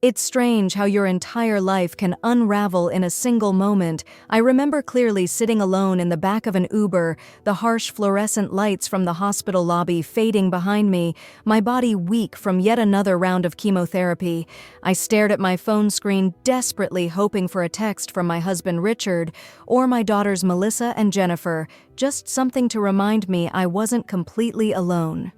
It's strange how your entire life can unravel in a single moment. I remember clearly sitting alone in the back of an Uber, the harsh fluorescent lights from the hospital lobby fading behind me, my body weak from yet another round of chemotherapy. I stared at my phone screen, desperately hoping for a text from my husband Richard or my daughters Melissa and Jennifer, just something to remind me I wasn't completely alone.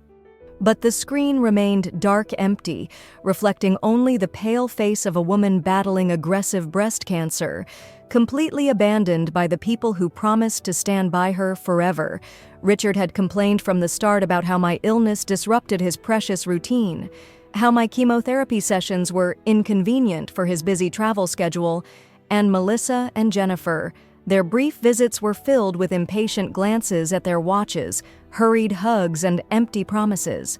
But the screen remained dark empty, reflecting only the pale face of a woman battling aggressive breast cancer, completely abandoned by the people who promised to stand by her forever. Richard had complained from the start about how my illness disrupted his precious routine, how my chemotherapy sessions were inconvenient for his busy travel schedule, and Melissa and Jennifer, their brief visits were filled with impatient glances at their watches, hurried hugs, and empty promises.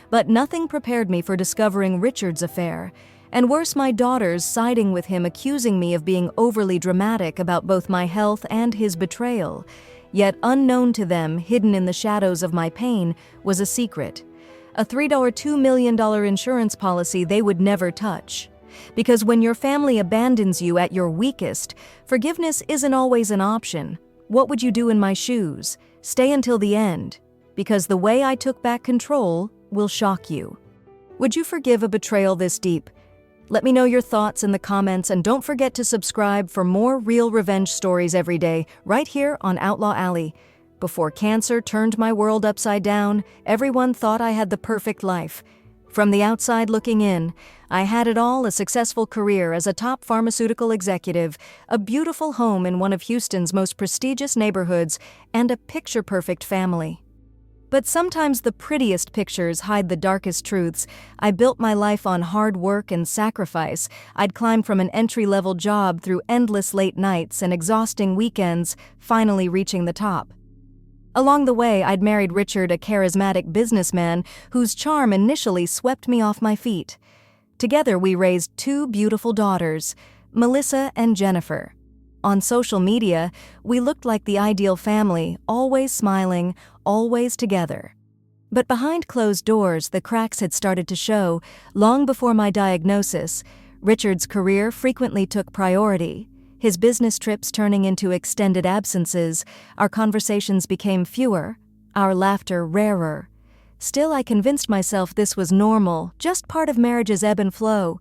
But nothing prepared me for discovering Richard's affair, and worse, my daughters siding with him, accusing me of being overly dramatic about both my health and his betrayal. Yet unknown to them, hidden in the shadows of my pain, was a secret. A $2 million insurance policy they would never touch. Because when your family abandons you at your weakest, forgiveness isn't always an option. What would you do in my shoes? Stay until the end, because the way I took back control will shock you. Would you forgive a betrayal this deep? Let me know your thoughts in the comments, and don't forget to subscribe for more real revenge stories every day, right here on Outlaw Alley. Before cancer turned my world upside down, everyone thought I had the perfect life. From the outside looking in, I had it all: a successful career as a top pharmaceutical executive, a beautiful home in one of Houston's most prestigious neighborhoods, and a picture-perfect family. But sometimes the prettiest pictures hide the darkest truths. I built my life on hard work and sacrifice. I'd climbed from an entry-level job through endless late nights and exhausting weekends, finally reaching the top. Along the way, I'd married Richard, a charismatic businessman whose charm initially swept me off my feet. Together, we raised two beautiful daughters, Melissa and Jennifer. On social media, we looked like the ideal family, always smiling, always together. But behind closed doors, the cracks had started to show. Long before my diagnosis, Richard's career frequently took priority. His business trips turning into extended absences, our conversations became fewer, our laughter rarer. Still, I convinced myself this was normal, just part of marriage's ebb and flow.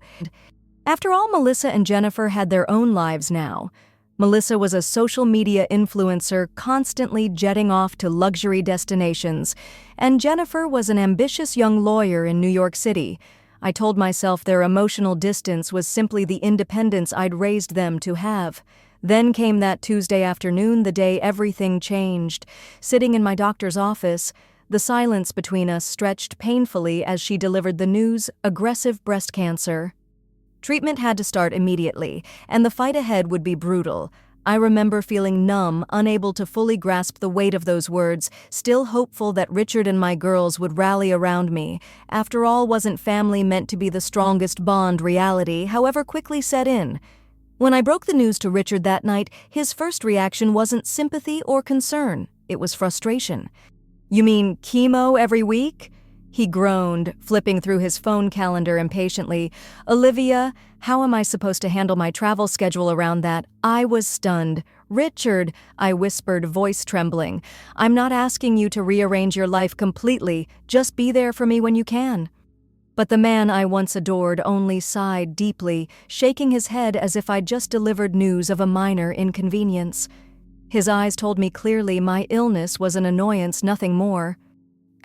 After all, Melissa and Jennifer had their own lives now. Melissa was a social media influencer, constantly jetting off to luxury destinations, and Jennifer was an ambitious young lawyer in New York City. I told myself their emotional distance was simply the independence I'd raised them to have. Then came that Tuesday afternoon, the day everything changed. Sitting in my doctor's office, the silence between us stretched painfully as she delivered the news: aggressive breast cancer. Treatment had to start immediately, and the fight ahead would be brutal. I remember feeling numb, unable to fully grasp the weight of those words, still hopeful that Richard and my girls would rally around me. After all, wasn't family meant to be the strongest bond? Reality, however, quickly set in. When I broke the news to Richard that night, his first reaction wasn't sympathy or concern. It was frustration. "You mean chemo every week?" He groaned, flipping through his phone calendar impatiently. "Olivia, how am I supposed to handle my travel schedule around that?" I was stunned. "Richard," I whispered, voice trembling, "I'm not asking you to rearrange your life completely. Just be there for me when you can." But the man I once adored only sighed deeply, shaking his head as if I'd just delivered news of a minor inconvenience. His eyes told me clearly my illness was an annoyance, nothing more.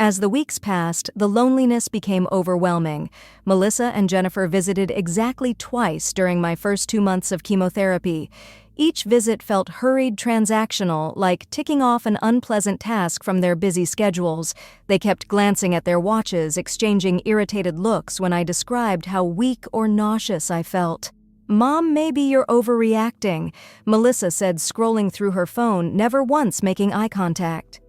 As the weeks passed, the loneliness became overwhelming. Melissa and Jennifer visited exactly twice during my first 2 months of chemotherapy. Each visit felt hurried, transactional, like ticking off an unpleasant task from their busy schedules. They kept glancing at their watches, exchanging irritated looks when I described how weak or nauseous I felt. "Mom, maybe you're overreacting," Melissa said, scrolling through her phone, never once making eye contact.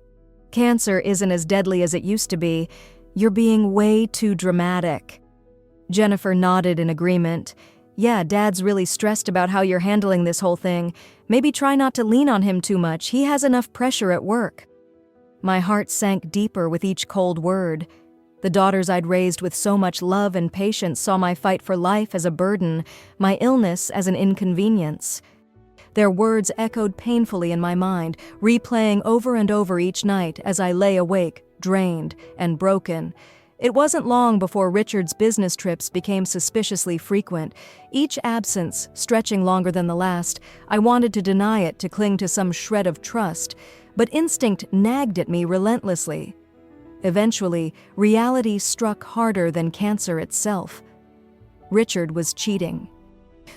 "Cancer isn't as deadly as it used to be. You're being way too dramatic." Jennifer nodded in agreement. "Yeah, Dad's really stressed about how you're handling this whole thing. Maybe try not to lean on him too much. He has enough pressure at work." My heart sank deeper with each cold word. The daughters I'd raised with so much love and patience saw my fight for life as a burden, my illness as an inconvenience. Their words echoed painfully in my mind, replaying over and over each night as I lay awake, drained and broken. It wasn't long before Richard's business trips became suspiciously frequent, each absence stretching longer than the last. I wanted to deny it to cling to some shred of trust, but instinct nagged at me relentlessly. Eventually, reality struck harder than cancer itself. Richard was cheating.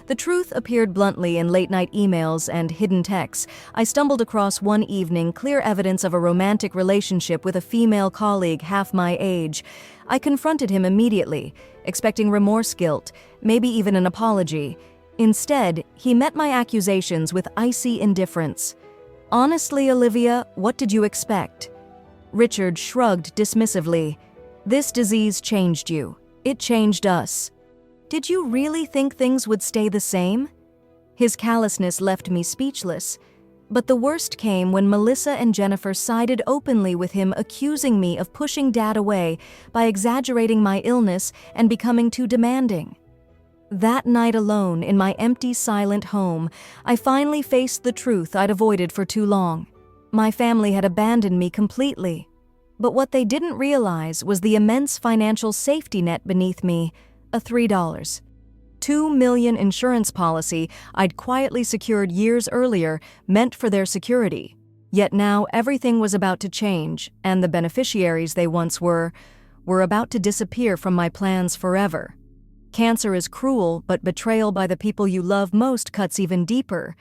The truth appeared bluntly in late-night emails and hidden texts. I stumbled across one evening clear evidence of a romantic relationship with a female colleague half my age. I confronted him immediately, expecting remorse, guilt, maybe even an apology. Instead, he met my accusations with icy indifference. "Honestly, Olivia, what did you expect?" Richard shrugged dismissively. "This disease changed you. It changed us." "Did you really think things would stay the same?" His callousness left me speechless. But the worst came when Melissa and Jennifer sided openly with him, accusing me of pushing Dad away by exaggerating my illness and becoming too demanding. That night alone, in my empty, silent home, I finally faced the truth I'd avoided for too long. My family had abandoned me completely. But what they didn't realize was the immense financial safety net beneath me, a $2 million insurance policy I'd quietly secured years earlier, meant for their security. Yet now everything was about to change, and the beneficiaries they once were about to disappear from my plans forever. Cancer is cruel, but betrayal by the people you love most cuts even deeper.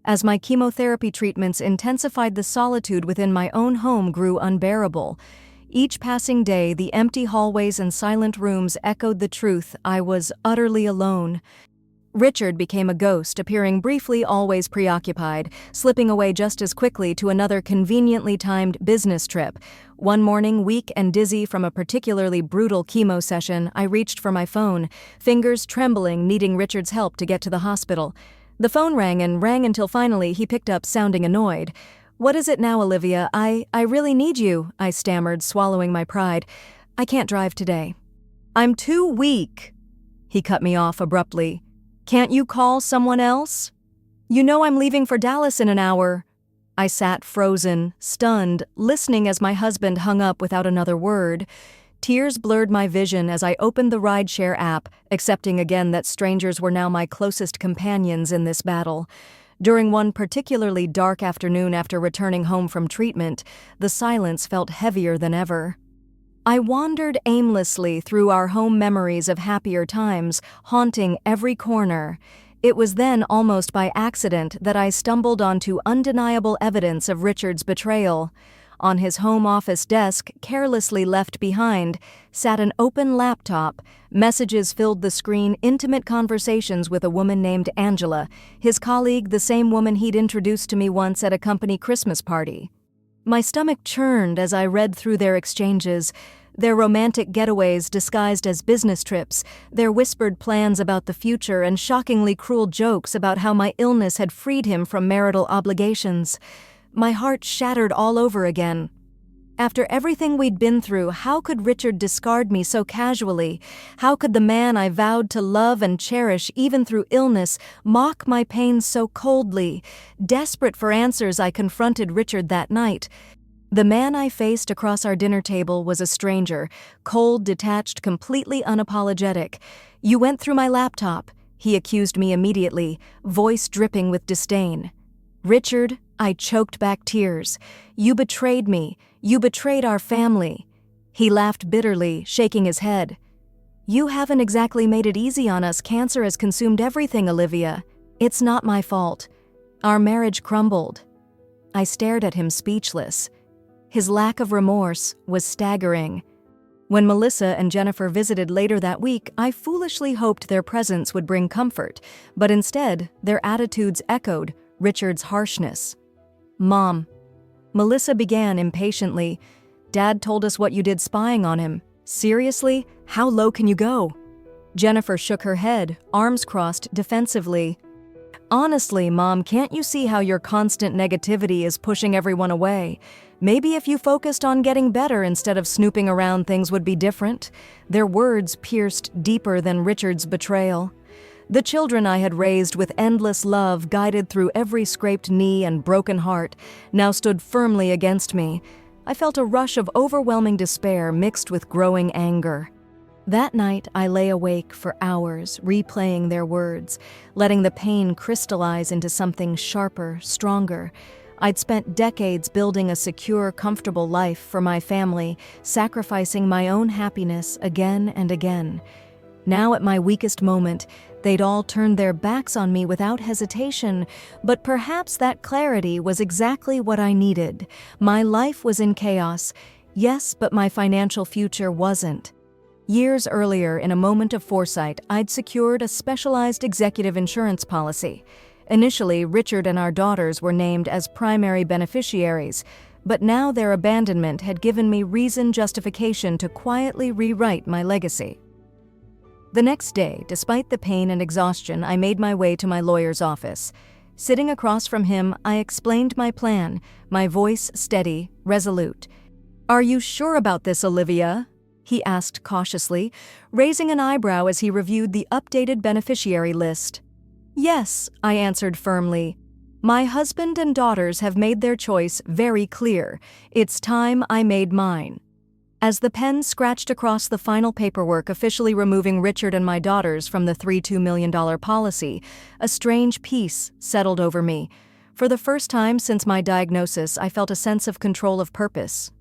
As my chemotherapy treatments intensified, the solitude within my own home grew unbearable. Each passing day, the empty hallways and silent rooms echoed the truth: I was utterly alone. Richard became a ghost, appearing briefly, always preoccupied, slipping away just as quickly to another conveniently timed business trip. One morning, weak and dizzy from a particularly brutal chemo session, I reached for my phone, fingers trembling, needing Richard's help to get to the hospital. The phone rang and rang until finally he picked up, sounding annoyed. "What is it now, Olivia? I really need you," I stammered, swallowing my pride. "I can't drive today." "I'm too weak." He cut me off abruptly. "Can't you call someone else?" "You know I'm leaving for Dallas in an hour." I sat frozen, stunned, listening as my husband hung up without another word. Tears blurred my vision as I opened the rideshare app, accepting again that strangers were now my closest companions in this battle. During one particularly dark afternoon after returning home from treatment, the silence felt heavier than ever. I wandered aimlessly through our home memories of happier times, haunting every corner. It was then, almost by accident, that I stumbled onto undeniable evidence of Richard's betrayal. On his home office desk, carelessly left behind, sat an open laptop. Messages filled the screen, intimate conversations with a woman named Angela, his colleague, the same woman he'd introduced to me once at a company Christmas party. My stomach churned as I read through their exchanges, their romantic getaways disguised as business trips, their whispered plans about the future, and shockingly cruel jokes about how my illness had freed him from marital obligations. My heart shattered all over again. After everything we'd been through, how could Richard discard me so casually? How could the man I vowed to love and cherish even through illness mock my pain so coldly? Desperate for answers, I confronted Richard that night. The man I faced across our dinner table was a stranger, cold, detached, completely unapologetic. "You went through my laptop," he accused me immediately, voice dripping with disdain. "Richard," I choked back tears. "You betrayed me. You betrayed our family." He laughed bitterly, shaking his head. "You haven't exactly made it easy on us. Cancer has consumed everything, Olivia. It's not my fault. Our marriage crumbled." I stared at him, speechless. His lack of remorse was staggering. When Melissa and Jennifer visited later that week, I foolishly hoped their presence would bring comfort, but instead, their attitudes echoed Richard's harshness. "Mom," Melissa began impatiently, "Dad told us what you did spying on him. Seriously? How low can you go?" Jennifer shook her head, arms crossed defensively. Honestly, Mom, can't you see how your constant negativity is pushing everyone away? Maybe if you focused on getting better instead of snooping around, things would be different. Their words pierced deeper than Richard's betrayal. The children I had raised with endless love, guided through every scraped knee and broken heart, now stood firmly against me. I felt a rush of overwhelming despair mixed with growing anger. That night, I lay awake for hours, replaying their words, letting the pain crystallize into something sharper, stronger. I'd spent decades building a secure, comfortable life for my family, sacrificing my own happiness again and again. Now, at my weakest moment, they'd all turned their backs on me without hesitation, but perhaps that clarity was exactly what I needed. My life was in chaos, yes, but my financial future wasn't. Years earlier, in a moment of foresight, I'd secured a specialized executive insurance policy. Initially, Richard and our daughters were named as primary beneficiaries, but now their abandonment had given me reasoned justification to quietly rewrite my legacy. The next day, despite the pain and exhaustion, I made my way to my lawyer's office. Sitting across from him, I explained my plan, my voice steady, resolute. "Are you sure about this, Olivia?" he asked cautiously, raising an eyebrow as he reviewed the updated beneficiary list. "Yes," I answered firmly. "My husband and daughters have made their choice very clear. It's time I made mine." As the pen scratched across the final paperwork officially removing Richard and my daughters from the $2 million policy, a strange peace settled over me. For the first time since my diagnosis, I felt a sense of control of purpose.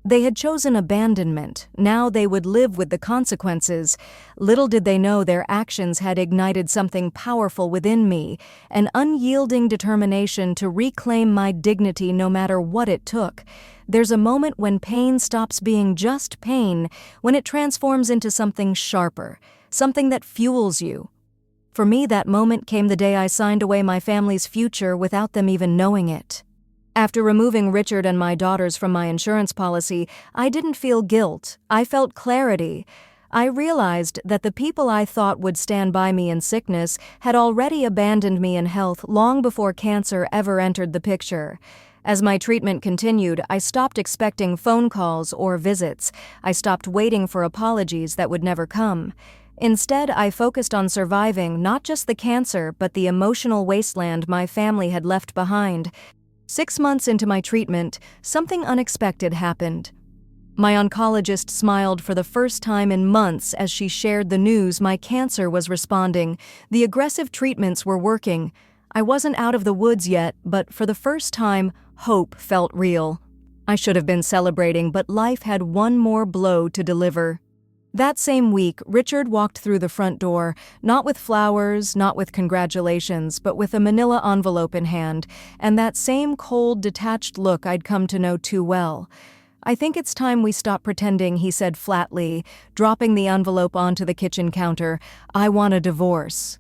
They had chosen abandonment. Now they would live with the consequences. Little did they know their actions had ignited something powerful within me, an unyielding determination to reclaim my dignity no matter what it took. There's a moment when pain stops being just pain, when it transforms into something sharper, something that fuels you. For me, that moment came the day I signed away my family's future without them even knowing it. After removing Richard and my daughters from my insurance policy, I didn't feel guilt. I felt clarity. I realized that the people I thought would stand by me in sickness had already abandoned me in health long before cancer ever entered the picture. As my treatment continued, I stopped expecting phone calls or visits. I stopped waiting for apologies that would never come. Instead, I focused on surviving not just the cancer, but the emotional wasteland my family had left behind. 6 months into my treatment, something unexpected happened. My oncologist smiled for the first time in months as she shared the news my cancer was responding. The aggressive treatments were working. I wasn't out of the woods yet, but for the first time, hope felt real. I should have been celebrating, but life had one more blow to deliver. That same week, Richard walked through the front door, not with flowers, not with congratulations, but with a manila envelope in hand, and that same cold, detached look I'd come to know too well. "I think it's time we stop pretending," he said flatly, dropping the envelope onto the kitchen counter. "I want a divorce."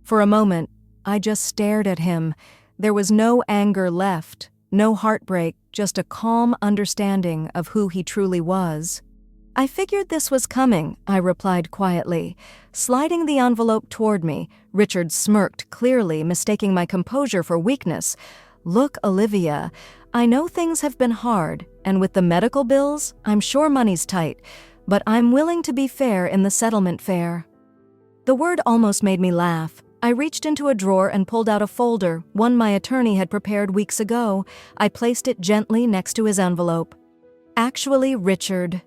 For a moment, I just stared at him. There was no anger left, no heartbreak, just a calm understanding of who he truly was. "I figured this was coming," I replied quietly. Sliding the envelope toward me, Richard smirked, clearly mistaking my composure for weakness. "Look, Olivia, I know things have been hard, and with the medical bills, I'm sure money's tight, but I'm willing to be fair in the settlement fair." The word almost made me laugh. I reached into a drawer and pulled out a folder, one my attorney had prepared weeks ago. I placed it gently next to his envelope. "Actually, Richard,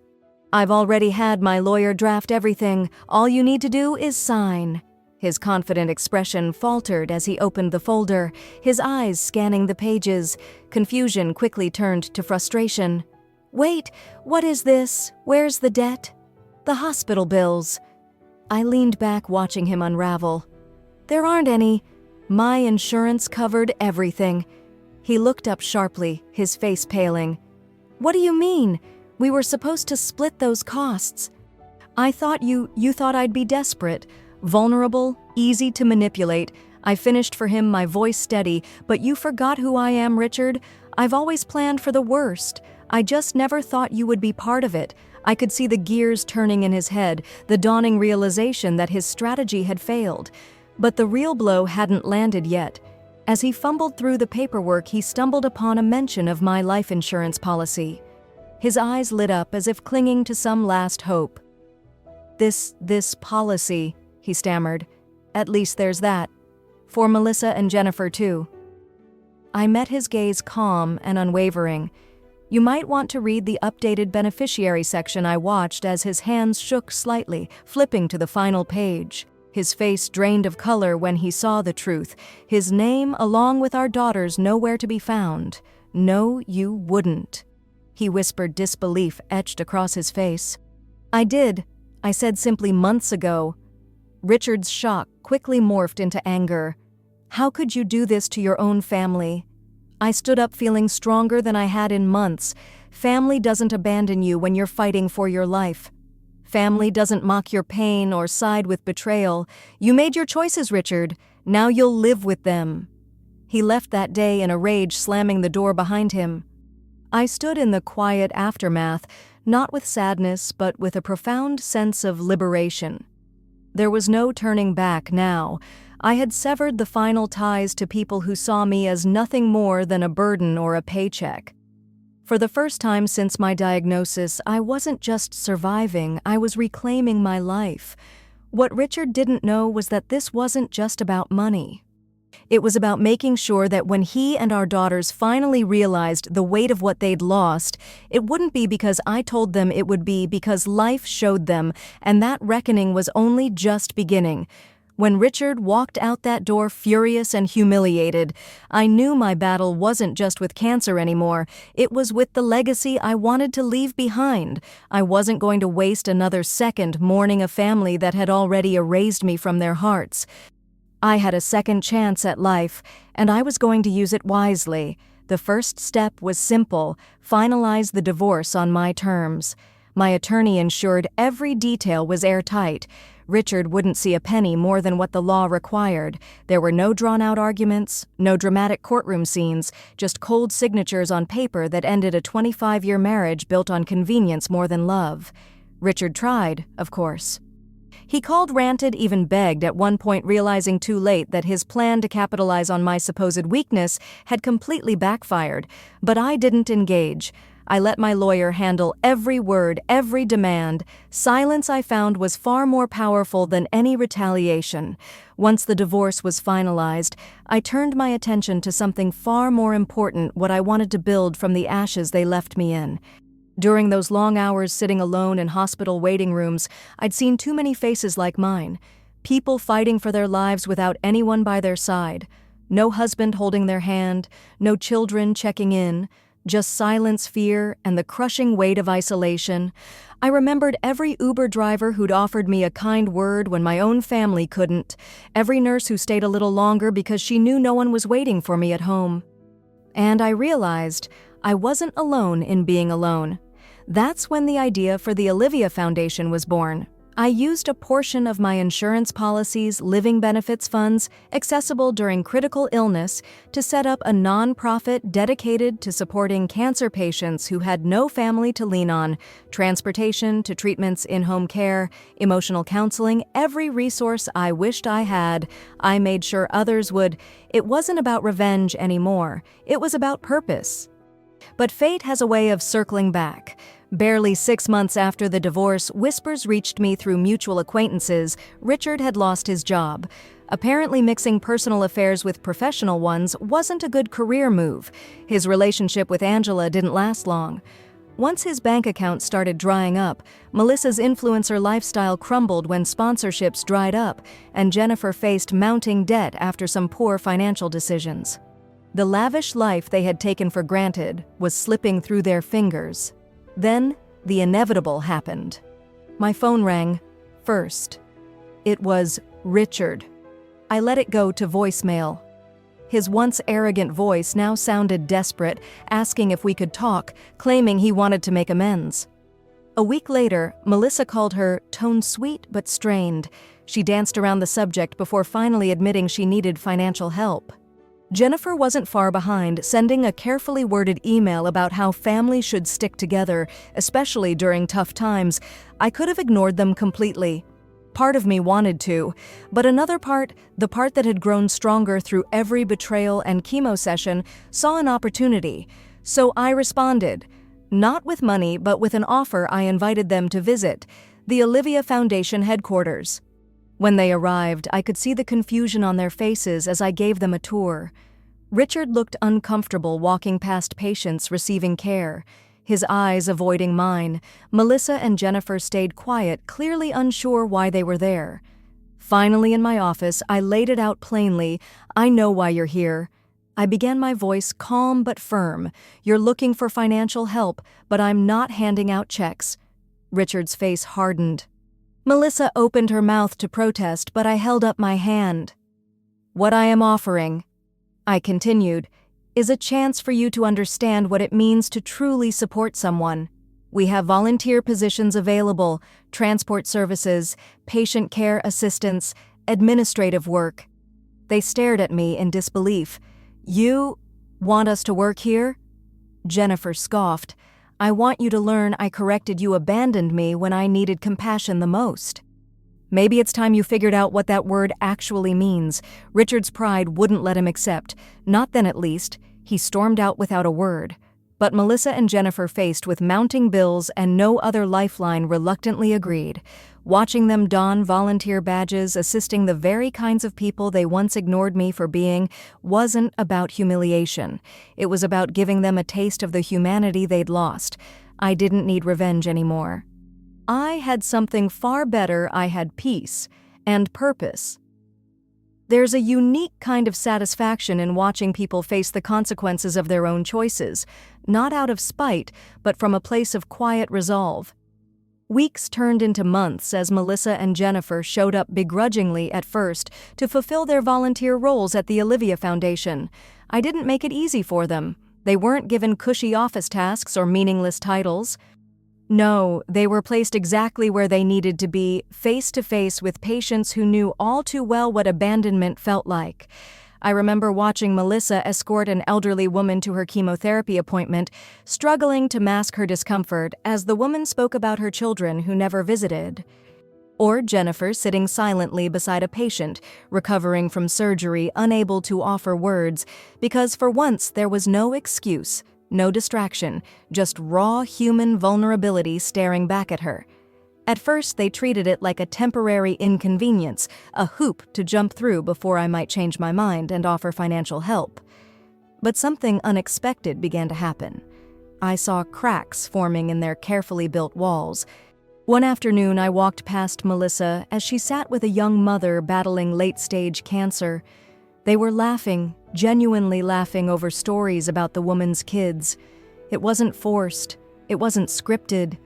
I've already had my lawyer draft everything. All you need to do is sign." His confident expression faltered as he opened the folder, his eyes scanning the pages. Confusion quickly turned to frustration. "Wait, what is this? Where's the debt?" "The hospital bills." I leaned back, watching him unravel. "There aren't any. My insurance covered everything." He looked up sharply, his face paling. "What do you mean? We were supposed to split those costs." "I thought you thought I'd be desperate, vulnerable, easy to manipulate." I finished for him, my voice steady. "But you forgot who I am, Richard. I've always planned for the worst. I just never thought you would be part of it." I could see the gears turning in his head, the dawning realization that his strategy had failed. But the real blow hadn't landed yet. As he fumbled through the paperwork, he stumbled upon a mention of my life insurance policy. His eyes lit up as if clinging to some last hope. This policy," he stammered. "At least there's that. For Melissa and Jennifer, too." I met his gaze calm and unwavering. "You might want to read the updated beneficiary section." I watched as his hands shook slightly, flipping to the final page. His face drained of color when he saw the truth. His name, along with our daughter's, nowhere to be found. "No, you wouldn't," he whispered, disbelief etched across his face. "I did," I said simply, "months ago." Richard's shock quickly morphed into anger. "How could you do this to your own family?" I stood up, feeling stronger than I had in months. "Family doesn't abandon you when you're fighting for your life. Family doesn't mock your pain or side with betrayal. You made your choices, Richard. Now you'll live with them." He left that day in a rage, slamming the door behind him. I stood in the quiet aftermath, not with sadness, but with a profound sense of liberation. There was no turning back now. I had severed the final ties to people who saw me as nothing more than a burden or a paycheck. For the first time since my diagnosis, I wasn't just surviving, I was reclaiming my life. What Richard didn't know was that this wasn't just about money. It was about making sure that when he and our daughters finally realized the weight of what they'd lost, it wouldn't be because I told them, it would be because life showed them, and that reckoning was only just beginning. When Richard walked out that door furious and humiliated, I knew my battle wasn't just with cancer anymore. It was with the legacy I wanted to leave behind. I wasn't going to waste another second mourning a family that had already erased me from their hearts. I had a second chance at life, and I was going to use it wisely. The first step was simple: finalize the divorce on my terms. My attorney ensured every detail was airtight. Richard wouldn't see a penny more than what the law required. There were no drawn-out arguments, no dramatic courtroom scenes, just cold signatures on paper that ended a 25-year marriage built on convenience more than love. Richard tried, of course. He called, ranted, even begged, at one point realizing too late that his plan to capitalize on my supposed weakness had completely backfired. But I didn't engage. I let my lawyer handle every word, every demand. Silence, I found, was far more powerful than any retaliation. Once the divorce was finalized, I turned my attention to something far more important: what I wanted to build from the ashes they left me in. During those long hours sitting alone in hospital waiting rooms, I'd seen too many faces like mine. People fighting for their lives without anyone by their side. No husband holding their hand, no children checking in. Just silence, fear, and the crushing weight of isolation. I remembered every Uber driver who'd offered me a kind word when my own family couldn't. Every nurse who stayed a little longer because she knew no one was waiting for me at home. And I realized I wasn't alone in being alone. That's when the idea for the Olivia Foundation was born. I used a portion of my insurance policy's living benefits funds, accessible during critical illness, to set up a nonprofit dedicated to supporting cancer patients who had no family to lean on. Transportation to treatments, in-home care, emotional counseling, every resource I wished I had, I made sure others would. It wasn't about revenge anymore. It was about purpose. But fate has a way of circling back. Barely 6 months after the divorce, whispers reached me through mutual acquaintances. Richard had lost his job. Apparently, mixing personal affairs with professional ones wasn't a good career move. His relationship with Angela didn't last long. Once his bank account started drying up, Melissa's influencer lifestyle crumbled when sponsorships dried up, and Jennifer faced mounting debt after some poor financial decisions. The lavish life they had taken for granted was slipping through their fingers. Then, the inevitable happened. My phone rang first. It was Richard. I let it go to voicemail. His once arrogant voice now sounded desperate, asking if we could talk, claiming he wanted to make amends. A week later, Melissa called her tone sweet but strained. She danced around the subject before finally admitting she needed financial help. Jennifer wasn't far behind, sending a carefully worded email about how families should stick together, especially during tough times. I could have ignored them completely. Part of me wanted to, but another part, the part that had grown stronger through every betrayal and chemo session, saw an opportunity. So I responded. Not with money, but with an offer. I invited them to visit the Olivia Foundation headquarters. When they arrived, I could see the confusion on their faces as I gave them a tour. Richard looked uncomfortable walking past patients receiving care, his eyes avoiding mine. Melissa and Jennifer stayed quiet, clearly unsure why they were there. Finally, in my office, I laid it out plainly. I know why you're here. I began, my voice calm but firm. You're looking for financial help, but I'm not handing out checks. Richard's face hardened. Melissa opened her mouth to protest, but I held up my hand. What I am offering, I continued, is a chance for you to understand what it means to truly support someone. We have volunteer positions available, transport services, patient care assistance, administrative work. They stared at me in disbelief. You want us to work here? Jennifer scoffed. I want you to learn I corrected you abandoned me when I needed compassion the most. Maybe it's time you figured out what that word actually means. Richard's pride wouldn't let him accept. Not then, at least. He stormed out without a word. But Melissa and Jennifer, faced with mounting bills and no other lifeline, reluctantly agreed. Watching them don volunteer badges, assisting the very kinds of people they once ignored me for being, wasn't about humiliation. It was about giving them a taste of the humanity they'd lost. I didn't need revenge anymore. I had something far better. I had peace and purpose. There's a unique kind of satisfaction in watching people face the consequences of their own choices, not out of spite, but from a place of quiet resolve. Weeks turned into months as Melissa and Jennifer showed up begrudgingly at first to fulfill their volunteer roles at the Olivia Foundation. I didn't make it easy for them. They weren't given cushy office tasks or meaningless titles. No, they were placed exactly where they needed to be, face to face with patients who knew all too well what abandonment felt like. I remember watching Melissa escort an elderly woman to her chemotherapy appointment, struggling to mask her discomfort as the woman spoke about her children who never visited. Or Jennifer sitting silently beside a patient, recovering from surgery, unable to offer words, because for once there was no excuse, no distraction, just raw human vulnerability staring back at her. At first, they treated it like a temporary inconvenience, a hoop to jump through before I might change my mind and offer financial help. But something unexpected began to happen. I saw cracks forming in their carefully built walls. One afternoon, I walked past Melissa as she sat with a young mother battling late-stage cancer. They were laughing, genuinely laughing over stories about the woman's kids. It wasn't forced. It wasn't scripted.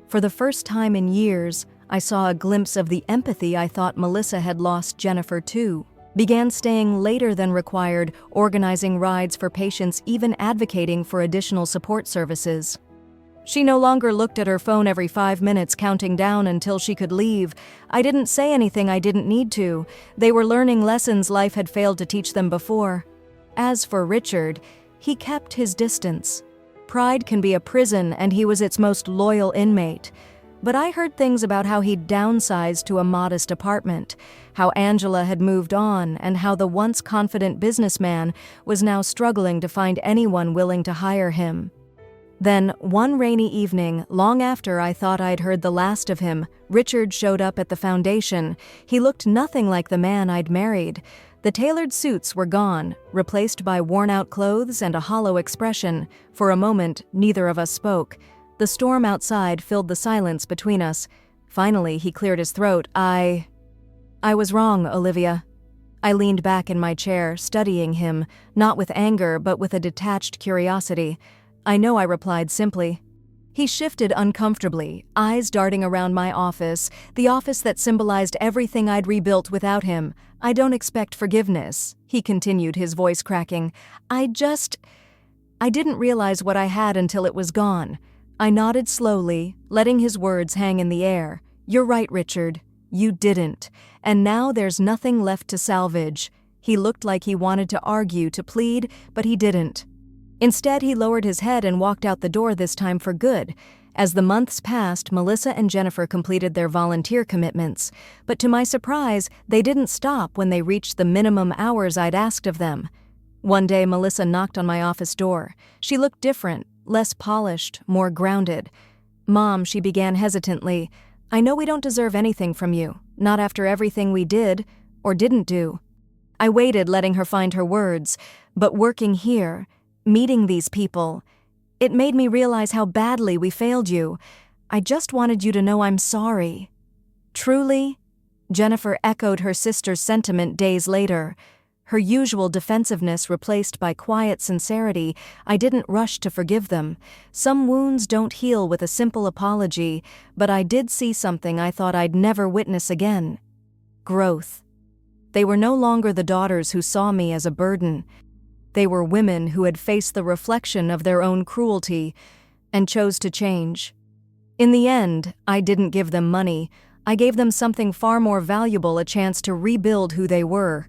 For the first time in years, I saw a glimpse of the empathy I thought Melissa had lost Jennifer to. Began staying later than required, organizing rides for patients, even advocating for additional support services. She no longer looked at her phone every 5 minutes, counting down until she could leave. I didn't say anything I didn't need to. They were learning lessons life had failed to teach them before. As for Richard, he kept his distance. Pride can be a prison, and he was its most loyal inmate. But I heard things about how he'd downsized to a modest apartment, how Angela had moved on, and how the once confident businessman was now struggling to find anyone willing to hire him. Then, one rainy evening, long after I thought I'd heard the last of him, Richard showed up at the foundation. He looked nothing like the man I'd married. The tailored suits were gone, replaced by worn-out clothes and a hollow expression. For a moment, neither of us spoke. The storm outside filled the silence between us. Finally, he cleared his throat. I was wrong, Olivia. I leaned back in my chair, studying him, not with anger, but with a detached curiosity. I know, I replied simply. He shifted uncomfortably, eyes darting around my office, the office that symbolized everything I'd rebuilt without him. I don't expect forgiveness, he continued, his voice cracking. I didn't realize what I had until it was gone. I nodded slowly, letting his words hang in the air. You're right, Richard. You didn't. And now there's nothing left to salvage. He looked like he wanted to argue, to plead, but he didn't. Instead, he lowered his head and walked out the door, this time for good. As the months passed, Melissa and Jennifer completed their volunteer commitments, but to my surprise, they didn't stop when they reached the minimum hours I'd asked of them. One day, Melissa knocked on my office door. She looked different, less polished, more grounded. "Mom," she began hesitantly, "I know we don't deserve anything from you, not after everything we did or didn't do." I waited, letting her find her words, but working here, meeting these people, it made me realize how badly we failed you. "I just wanted you to know I'm sorry." "Truly?" Jennifer echoed her sister's sentiment days later. Her usual defensiveness replaced by quiet sincerity. I didn't rush to forgive them. Some wounds don't heal with a simple apology, but I did see something I thought I'd never witness again. Growth. They were no longer the daughters who saw me as a burden. They were women who had faced the reflection of their own cruelty and chose to change. In the end, I didn't give them money. I gave them something far more valuable, a chance to rebuild who they were.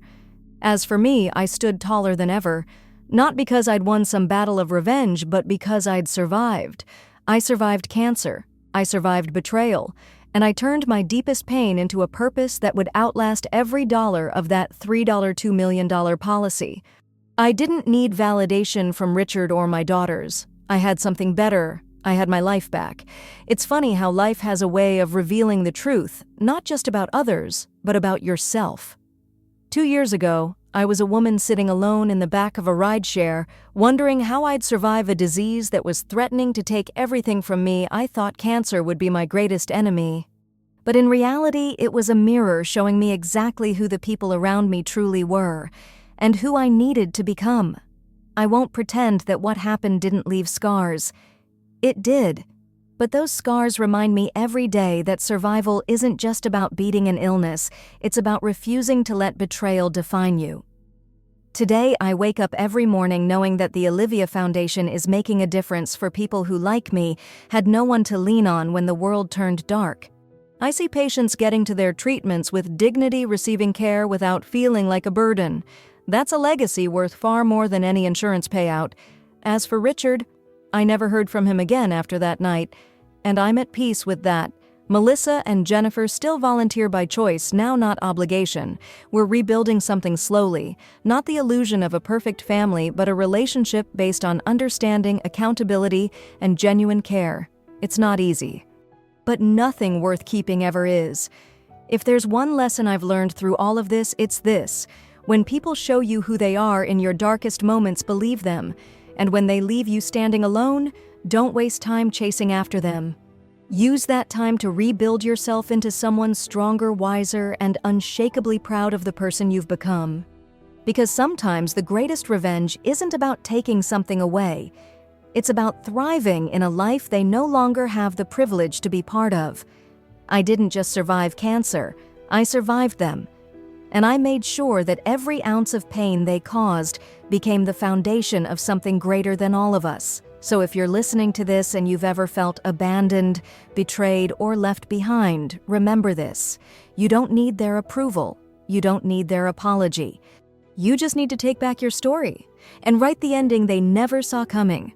As for me, I stood taller than ever, not because I'd won some battle of revenge, but because I'd survived. I survived cancer. I survived betrayal. And I turned my deepest pain into a purpose that would outlast every dollar of that $2 million policy. I didn't need validation from Richard or my daughters. I had something better. I had my life back. It's funny how life has a way of revealing the truth, not just about others, but about yourself. 2 years ago, I was a woman sitting alone in the back of a rideshare, wondering how I'd survive a disease that was threatening to take everything from me. I thought cancer would be my greatest enemy. But in reality, it was a mirror showing me exactly who the people around me truly were, and who I needed to become. I won't pretend that what happened didn't leave scars. It did. But those scars remind me every day that survival isn't just about beating an illness, it's about refusing to let betrayal define you. Today, I wake up every morning knowing that the Olivia Foundation is making a difference for people who, like me, had no one to lean on when the world turned dark. I see patients getting to their treatments with dignity, receiving care without feeling like a burden. That's a legacy worth far more than any insurance payout. As for Richard, I never heard from him again after that night, and I'm at peace with that. Melissa and Jennifer still volunteer by choice, now not obligation. We're rebuilding something slowly, not the illusion of a perfect family, but a relationship based on understanding, accountability, and genuine care. It's not easy. But nothing worth keeping ever is. If there's one lesson I've learned through all of this, it's this. When people show you who they are in your darkest moments, believe them. And when they leave you standing alone, don't waste time chasing after them. Use that time to rebuild yourself into someone stronger, wiser, and unshakably proud of the person you've become. Because sometimes the greatest revenge isn't about taking something away. It's about thriving in a life they no longer have the privilege to be part of. I didn't just survive cancer, I survived them. And I made sure that every ounce of pain they caused became the foundation of something greater than all of us. So if you're listening to this and you've ever felt abandoned, betrayed, or left behind, remember this. You don't need their approval. You don't need their apology. You just need to take back your story and write the ending they never saw coming.